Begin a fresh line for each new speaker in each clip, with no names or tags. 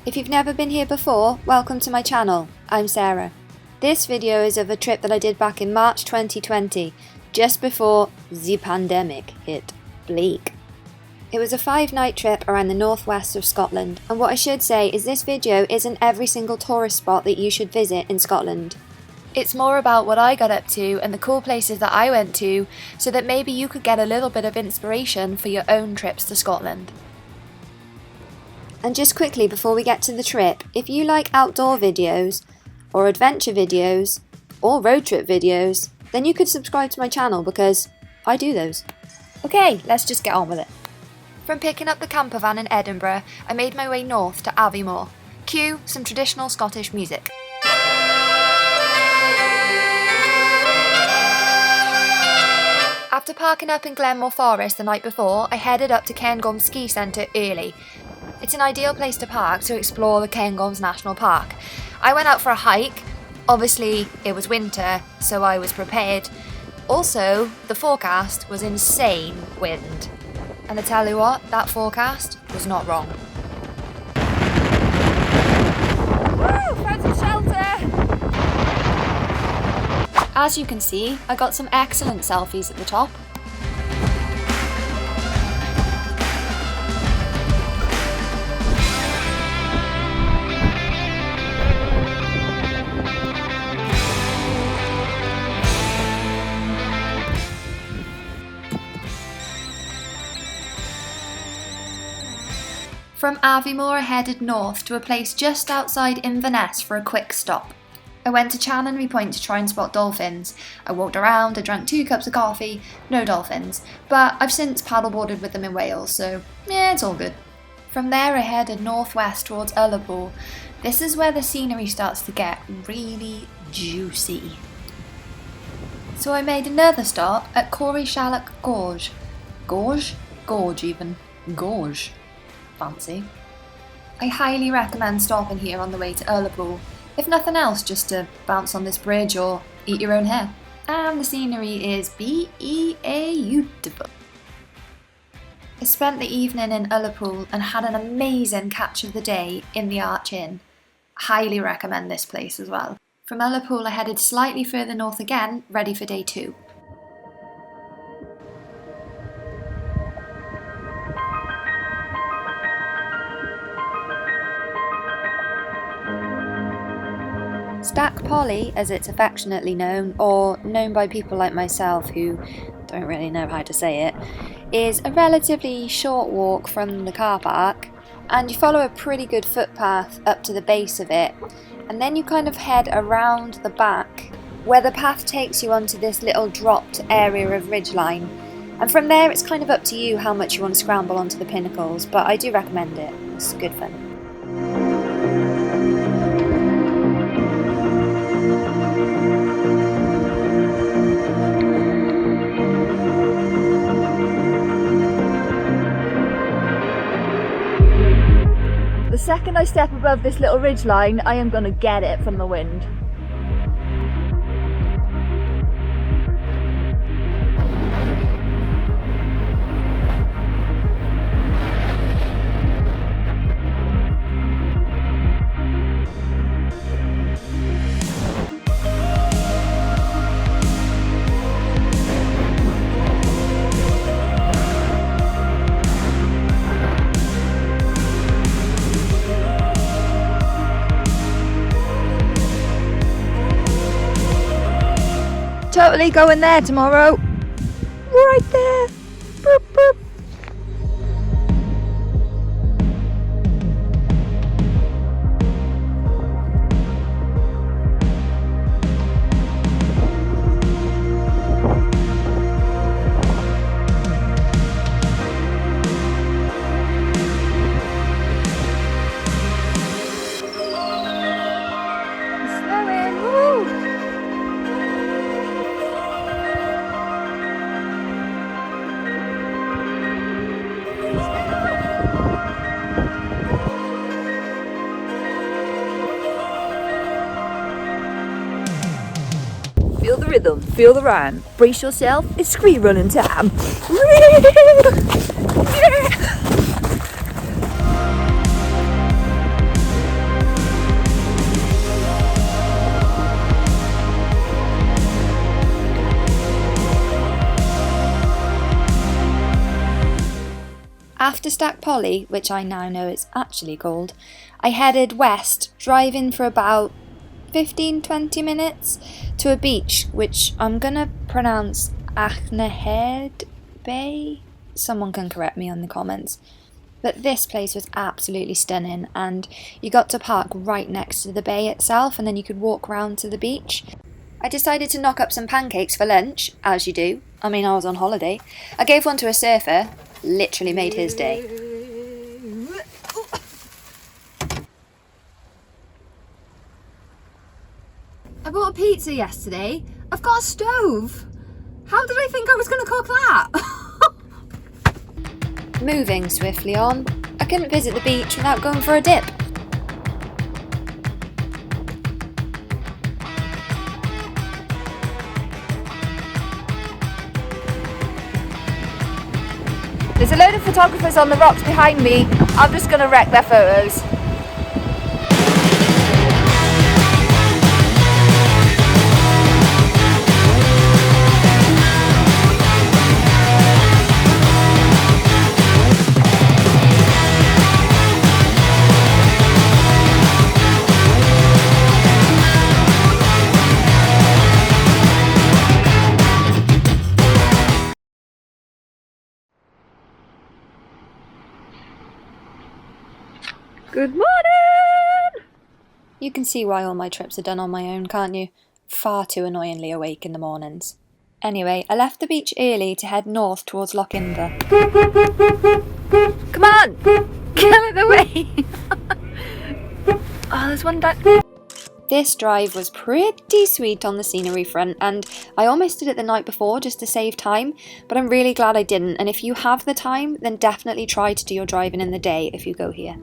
If you've never been here before, welcome to my channel. I'm Sarah. This video is of a trip that I did back in March 2020, just before the pandemic hit bleak. It was a 5-night trip around the northwest of Scotland, and what I should say is this video isn't every single tourist spot that you should visit in Scotland. It's more about what I got up to and the cool places that I went to, so that maybe you could get a little bit of inspiration for your own trips to Scotland. And just quickly before we get to the trip, if you like outdoor videos, or adventure videos, or road trip videos, then you could subscribe to my channel because I do those. Okay, let's just get on with it. From picking up the campervan in Edinburgh, I made my way north to Aviemore. Cue some traditional Scottish music. After parking up in Glenmore Forest the night before, I headed up to Cairngorms ski centre early. It's an ideal place to park to explore the Cairngorms National Park. I went out for a hike. Obviously, it was winter, so I was prepared. Also, the forecast was insane wind. And I tell you what, that forecast was not wrong. Woo! Found some shelter! As you can see, I got some excellent selfies at the top. From Aviemore I headed north to a place just outside Inverness for a quick stop. I went to Chanonry Point to try and spot dolphins. I walked around, I drank 2 cups of coffee, no dolphins, but I've since paddleboarded with them in Wales, so yeah, it's all good. From there I headed northwest towards Ullapool. This is where the scenery starts to get really juicy. So I made another stop at Corrieshalloch Gorge. Gorge even. Gorge. Fancy. I highly recommend stopping here on the way to Ullapool, if nothing else just to bounce on this bridge or eat your own hair. And the scenery is beautiful. I spent the evening in Ullapool and had an amazing catch of the day in the Arch Inn. Highly recommend this place as well. From Ullapool I headed slightly further north again, ready for day 2. Stac Pollaidh, as it's affectionately known, or known by people like myself who don't really know how to say it, is a relatively short walk from the car park, and you follow a pretty good footpath up to the base of it, and then you kind of head around the back, where the path takes you onto this little dropped area of ridgeline, and from there it's kind of up to you how much you want to scramble onto the pinnacles, but I do recommend it. It's good fun. The second I step above this little ridge line, I am going to get it from the wind. Totally going there tomorrow. Right there. Boop, boop. It's snowing. Woo! Feel the rhythm, feel the rhyme. Brace yourself, it's scree running time. Yeah. After Stac Pollaidh, which I now know it's actually called, I headed west, driving for about 15-20 minutes to a beach which I'm gonna pronounce Achnahaird Bay. Someone can correct me in the comments. But this place was absolutely stunning, and you got to park right next to the bay itself and then you could walk around to the beach. I decided to knock up some pancakes for lunch, as you do. I mean, I was on holiday. I gave one to a surfer, literally made his day.
I bought a pizza yesterday. I've got a stove. How did I think I was going to cook that?
Moving swiftly on, I couldn't visit the beach without going for a dip.
There's a load of photographers on the rocks behind me. I'm just going to wreck their photos. Good morning!
You can see why all my trips are done on my own, can't you? Far too annoyingly awake in the mornings. Anyway, I left the beach early to head north towards Loch Inver.
Come on! Get out of the way! Oh, there's one down.
This drive was pretty sweet on the scenery front, and I almost did it the night before just to save time, but I'm really glad I didn't, and if you have the time, then definitely try to do your driving in the day if you go here.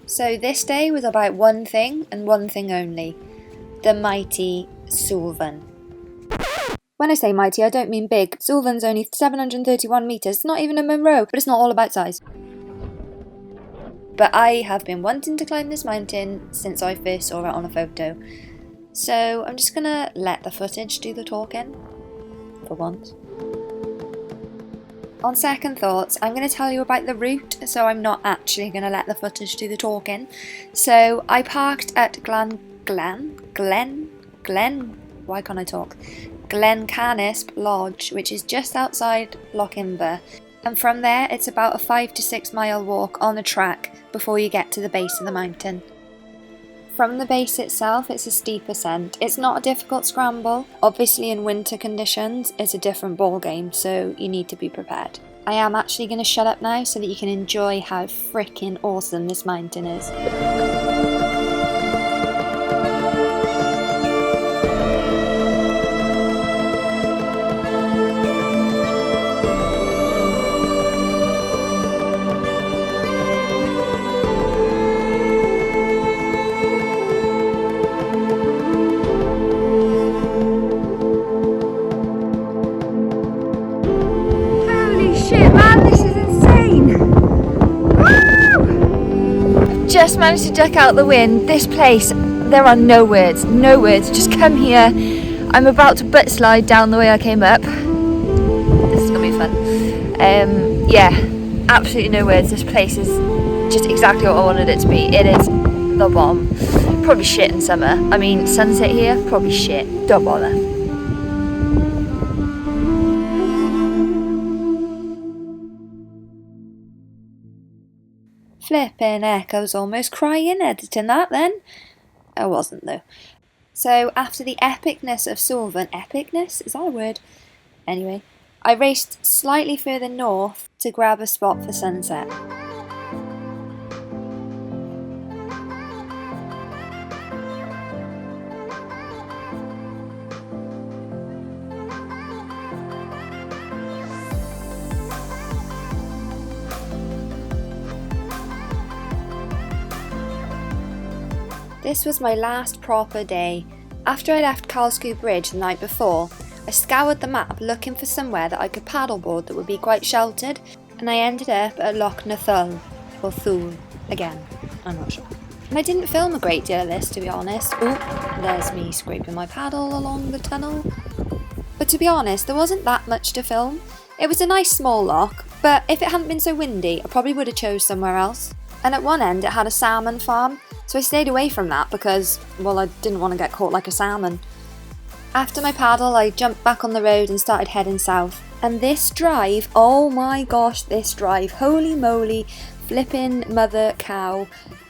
So this day was about one thing and one thing only, the mighty Suilven. When I say mighty, I don't mean big. Suilven's only 731 metres, not even a Munro, but it's not all about size. But I have been wanting to climb this mountain since I first saw it on a photo, so I'm just gonna let the footage do the talking, for once. On second thoughts, I'm going to tell you about the route, so I'm not actually going to let the footage do the talking. So I parked at why can't I talk? Glencanisp Lodge, which is just outside Loch Inver. And from there, it's about a 5 to 6 mile walk on the track before you get to the base of the mountain. From the base itself, it's a steep ascent. It's not a difficult scramble. Obviously in winter conditions, it's a different ball game, so you need to be prepared. I am actually going to shut up now so that you can enjoy how freaking awesome this mountain is.
Just managed to duck out the wind. This place, there are no words, just come here. I'm about to butt slide down the way I came up. This is gonna be fun. Yeah, absolutely no words. This place is just exactly what I wanted it to be. It is the bomb. Probably shit in summer. I mean, sunset here, probably shit. Don't bother.
Flippin' heck, I was almost crying editing that then. I wasn't though. So after the epicness of Suilven, epicness? Is that a word? Anyway, I raced slightly further north to grab a spot for sunset. This was my last proper day. After I left Cairngorms Bridge the night before, I scoured the map looking for somewhere that I could paddleboard that would be quite sheltered, and I ended up at Loch Nathul, or Thul, again, I'm not sure. And I didn't film a great deal of this, to be honest. Oop, there's me scraping my paddle along the tunnel. But to be honest, there wasn't that much to film. It was a nice small loch, But if it hadn't been so windy, I probably would have chose somewhere else. And at one end it had a salmon farm, so I stayed away from that because, well, I didn't want to get caught like a salmon. After my paddle, I jumped back on the road and started heading south. And this drive, oh my gosh, this drive, holy moly, flipping mother cow.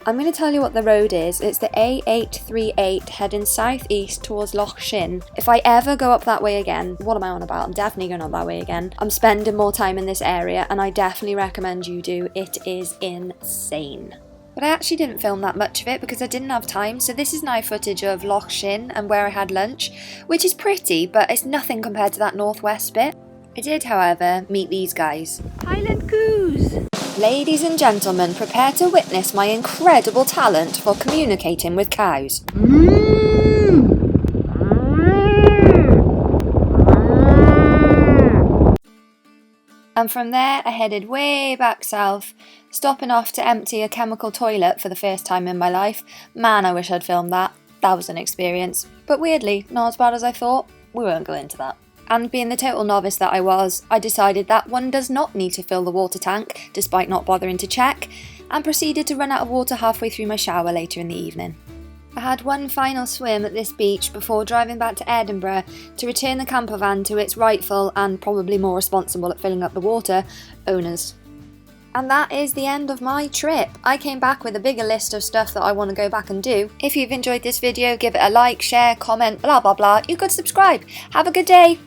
I'm going to tell you what the road is. It's the A838 heading southeast towards Loch Shin. If I ever go up that way again, what am I on about? I'm definitely going up that way again. I'm spending more time in this area and I definitely recommend you do. It is insane. But I actually didn't film that much of it because I didn't have time, so this is now footage of Loch Shin and where I had lunch, which is pretty, but it's nothing compared to that northwest bit. I did, however, meet these guys.
Highland coos!
Ladies and gentlemen, prepare to witness my incredible talent for communicating with cows. And from there I headed way back south, stopping off to empty a chemical toilet for the first time in my life. Man, I wish I'd filmed that. That was an experience. But weirdly, not as bad as I thought. We won't go into that. And being the total novice that I was, I decided that one does not need to fill the water tank, despite not bothering to check, and proceeded to run out of water halfway through my shower later in the evening. I had one final swim at this beach before driving back to Edinburgh to return the campervan to its rightful and probably more responsible at filling up the water owners. And that is the end of my trip. I came back with a bigger list of stuff that I want to go back and do. If you've enjoyed this video, give it a like, share, comment, blah blah blah. You could subscribe. Have a good day.